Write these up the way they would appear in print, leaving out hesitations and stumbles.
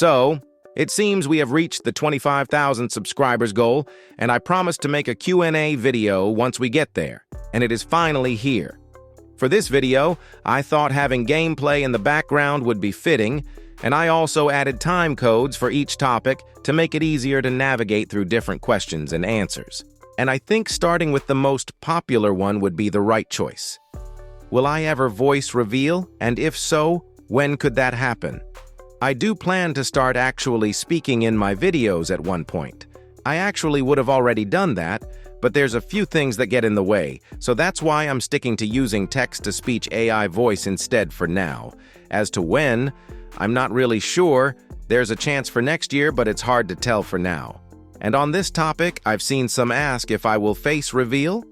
So, it seems we have reached the 25,000 subscribers goal, and I promised to make a Q&A video once we get there, and it is finally here. For this video, I thought having gameplay in the background would be fitting, and I also added time codes for each topic to make it easier to navigate through different questions and answers. And I think starting with the most popular one would be the right choice. Will I ever voice reveal? And if so, when could that happen? I do plan to start actually speaking in my videos at one point. I actually would have already done that, but there's a few things that get in the way, so that's why I'm sticking to using text-to-speech AI voice instead for now. As to when, I'm not really sure. There's a chance for next year, but it's hard to tell for now. And on this topic, I've seen some ask if I will face reveal.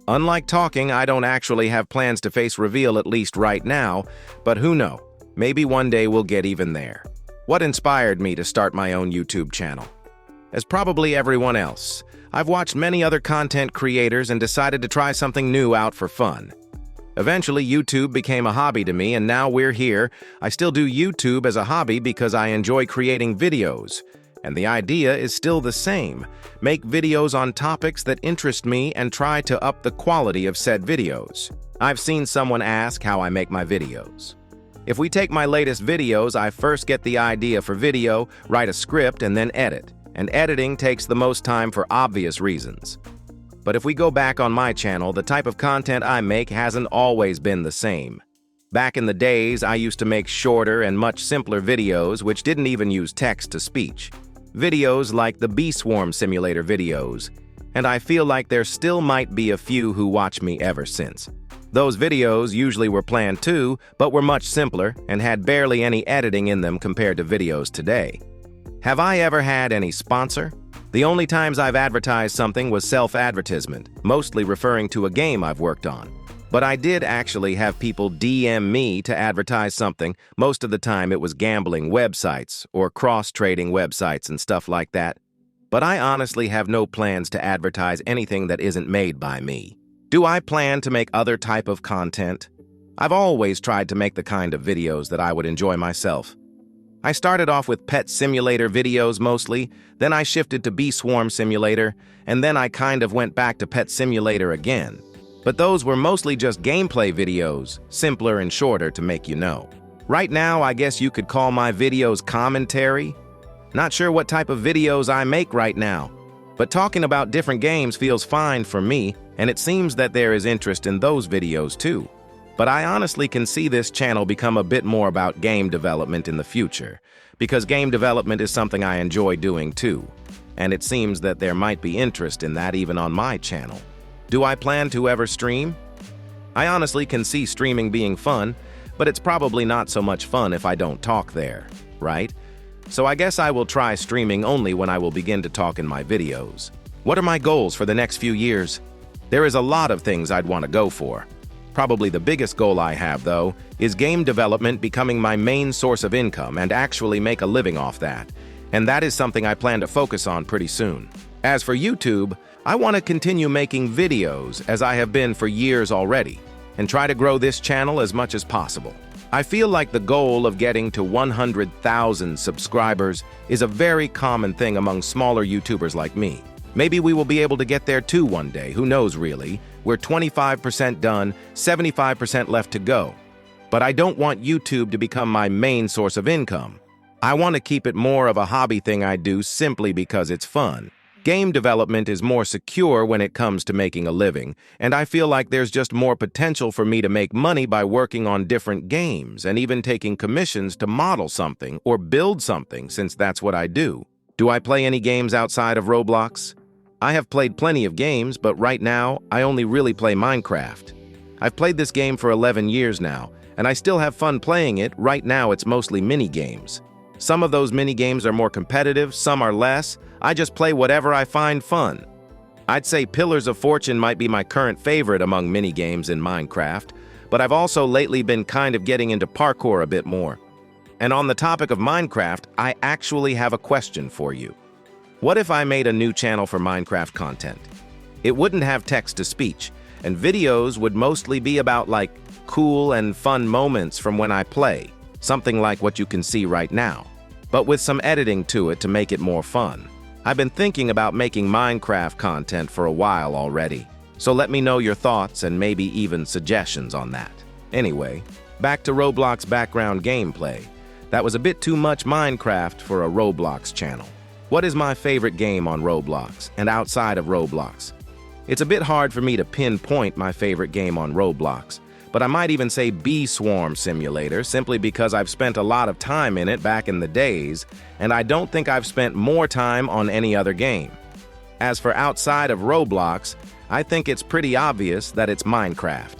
Unlike talking, I don't actually have plans to face reveal at least right now, but who knows? Maybe one day we'll get even there. What inspired me to start my own YouTube channel? As probably everyone else, I've watched many other content creators and decided to try something new out for fun. Eventually, YouTube became a hobby to me, and now we're here. I still do YouTube as a hobby because I enjoy creating videos. And the idea is still the same. Make videos on topics that interest me and try to up the quality of said videos. I've seen someone ask how I make my videos. If we take my latest videos, I first get the idea for video, write a script, and then edit. And editing takes the most time for obvious reasons. But if we go back on my channel, the type of content I make hasn't always been the same. Back in the days, I used to make shorter and much simpler videos which didn't even use text-to-speech. Videos like the Bee Swarm Simulator videos. And I feel like there still might be a few who watch me ever since. Those videos usually were planned too, but were much simpler and had barely any editing in them compared to videos today. Have I ever had any sponsor? The only times I've advertised something was self-advertisement, mostly referring to a game I've worked on. But I did actually have people DM me to advertise something. Most of the time it was gambling websites or cross-trading websites and stuff like that. But I honestly have no plans to advertise anything that isn't made by me. Do I plan to make other type of content? I've always tried to make the kind of videos that I would enjoy myself. I started off with pet simulator videos mostly, then I shifted to Bee Swarm Simulator, and then I kind of went back to Pet Simulator again. But those were mostly just gameplay videos, simpler and shorter to make you know. Right now, I guess you could call my videos commentary. Not sure what type of videos I make right now, but talking about different games feels fine for me, and it seems that there is interest in those videos too. But I honestly can see this channel become a bit more about game development in the future, because game development is something I enjoy doing too, and it seems that there might be interest in that even on my channel. Do I plan to ever stream? I honestly can see streaming being fun, but it's probably not so much fun if I don't talk there, right? So I guess I will try streaming only when I will begin to talk in my videos. What are my goals for the next few years? There is a lot of things I'd want to go for. Probably the biggest goal I have, though, is game development becoming my main source of income and actually make a living off that. And that is something I plan to focus on pretty soon. As for YouTube, I want to continue making videos as I have been for years already, and try to grow this channel as much as possible. I feel like the goal of getting to 100,000 subscribers is a very common thing among smaller YouTubers like me. Maybe we will be able to get there too one day, who knows really. We're 25% done, 75% left to go. But I don't want YouTube to become my main source of income. I want to keep it more of a hobby thing I do simply because it's fun. Game development is more secure when it comes to making a living, and I feel like there's just more potential for me to make money by working on different games and even taking commissions to model something or build something, since that's what I do. Do I play any games outside of Roblox? I have played plenty of games, but right now, I only really play Minecraft. I've played this game for 11 years now, and I still have fun playing it. Right now, it's mostly mini-games. Some of those mini-games are more competitive, some are less. I just play whatever I find fun. I'd say Pillars of Fortune might be my current favorite among mini-games in Minecraft, but I've also lately been kind of getting into parkour a bit more. And on the topic of Minecraft, I actually have a question for you. What if I made a new channel for Minecraft content? It wouldn't have text-to-speech, and videos would mostly be about like cool and fun moments from when I play, something like what you can see right now. but with some editing to it to make it more fun. I've been thinking about making Minecraft content for a while already, so let me know your thoughts and maybe even suggestions on that. Anyway, back to Roblox background gameplay. That was a bit too much Minecraft for a Roblox channel. What is my favorite game on Roblox and outside of Roblox? It's a bit hard for me to pinpoint my favorite game on Roblox, but I might even say Bee Swarm Simulator simply because I've spent a lot of time in it back in the days, and I don't think I've spent more time on any other game. As for outside of Roblox, I think it's pretty obvious that it's Minecraft.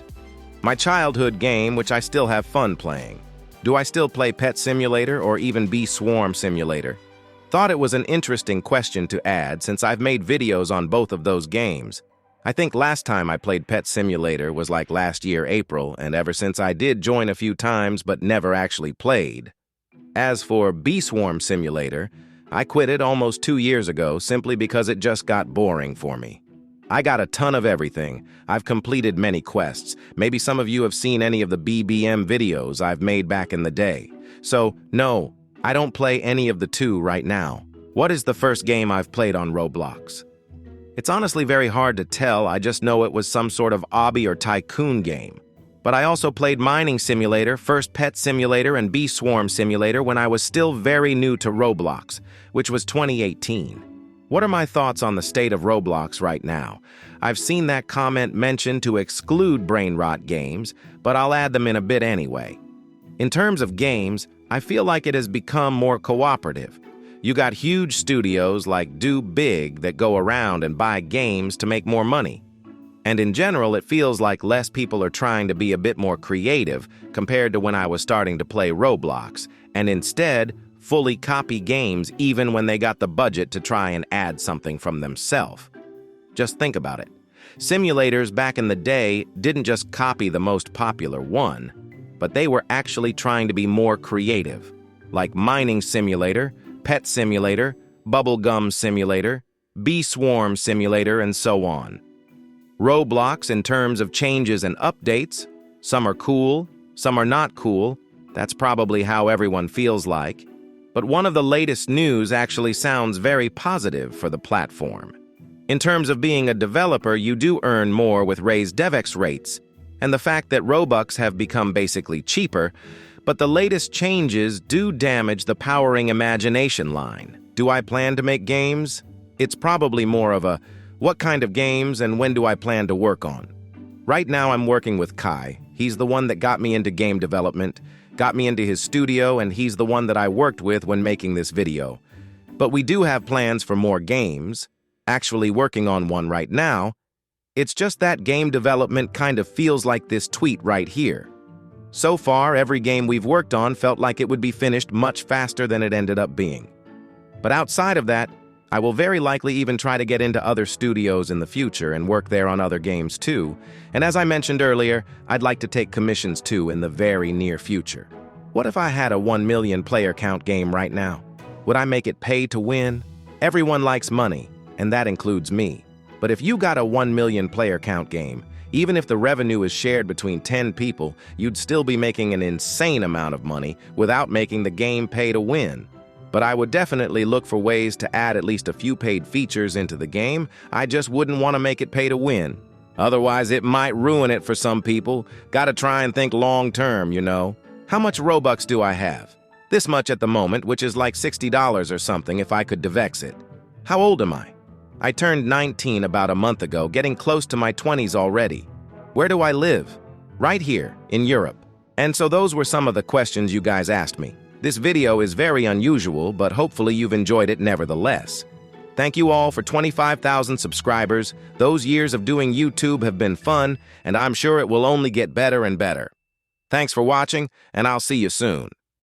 My childhood game, which I still have fun playing. Do I still play Pet Simulator or even Bee Swarm Simulator? Thought it was an interesting question to add since I've made videos on both of those games. I think last time I played Pet Simulator was like last year, April, and ever since I did join a few times but never actually played. As for Bee Swarm Simulator, I quit it almost 2 years ago simply because it just got boring for me. I got a ton of everything. I've completed many quests. Maybe some of you have seen any of the BBM videos I've made back in the day. So, no, I don't play any of the two right now. What is the first game I've played on Roblox? It's honestly very hard to tell. I just know it was some sort of obby or tycoon game. But I also played Mining Simulator, first Pet Simulator, and Bee Swarm Simulator when I was still very new to Roblox, which was 2018. What are my thoughts on the state of Roblox right now? I've seen that comment mentioned to exclude brain rot games, but I'll add them in a bit anyway. In terms of games, I feel like it has become more cooperative. You got huge studios like Do Big that go around and buy games to make more money. And in general, it feels like less people are trying to be a bit more creative compared to when I was starting to play Roblox, and instead, fully copy games even when they got the budget to try and add something from themselves. Just think about it. Simulators back in the day didn't just copy the most popular one, but they were actually trying to be more creative, like Mining Simulator, Pet Simulator, Bubblegum Simulator, Bee Swarm Simulator, and so on. Roblox, in terms of changes and updates, some are cool, some are not cool. That's probably how everyone feels like. But one of the latest news actually sounds very positive for the platform. In terms of being a developer, you do earn more with raised DevEx rates, and the fact that Robux have become basically cheaper, but the latest changes do damage the powering imagination line. Do I plan to make games? It's probably more of a, what kind of games and when do I plan to work on? Right now I'm working with Kai. He's the one that got me into game development, got me into his studio, and he's the one that I worked with when making this video. But we do have plans for more games, actually working on one right now. It's just that game development kind of feels like this tweet right here. So far, every game we've worked on felt like it would be finished much faster than it ended up being. But outside of that, I will very likely even try to get into other studios in the future and work there on other games too. And as I mentioned earlier, I'd like to take commissions too in the very near future. What if I had a 1 million player count game right now? Would I make it pay to win? Everyone likes money, and that includes me. But if you got a 1 million player count game, even if the revenue is shared between 10 people, you'd still be making an insane amount of money without making the game pay to win. But I would definitely look for ways to add at least a few paid features into the game. I just wouldn't want to make it pay to win. Otherwise, it might ruin it for some people. Gotta try and think long term, you know. How much Robux do I have? This much at the moment, which is like $60 or something if I could DevEx it. How old am I? I turned 19 about a month ago, getting close to my 20s already. Where do I live? Right here, in Europe. And so those were some of the questions you guys asked me. This video is very unusual, but hopefully you've enjoyed it nevertheless. Thank you all for 25,000 subscribers. Those years of doing YouTube have been fun, and I'm sure it will only get better and better. Thanks for watching, and I'll see you soon.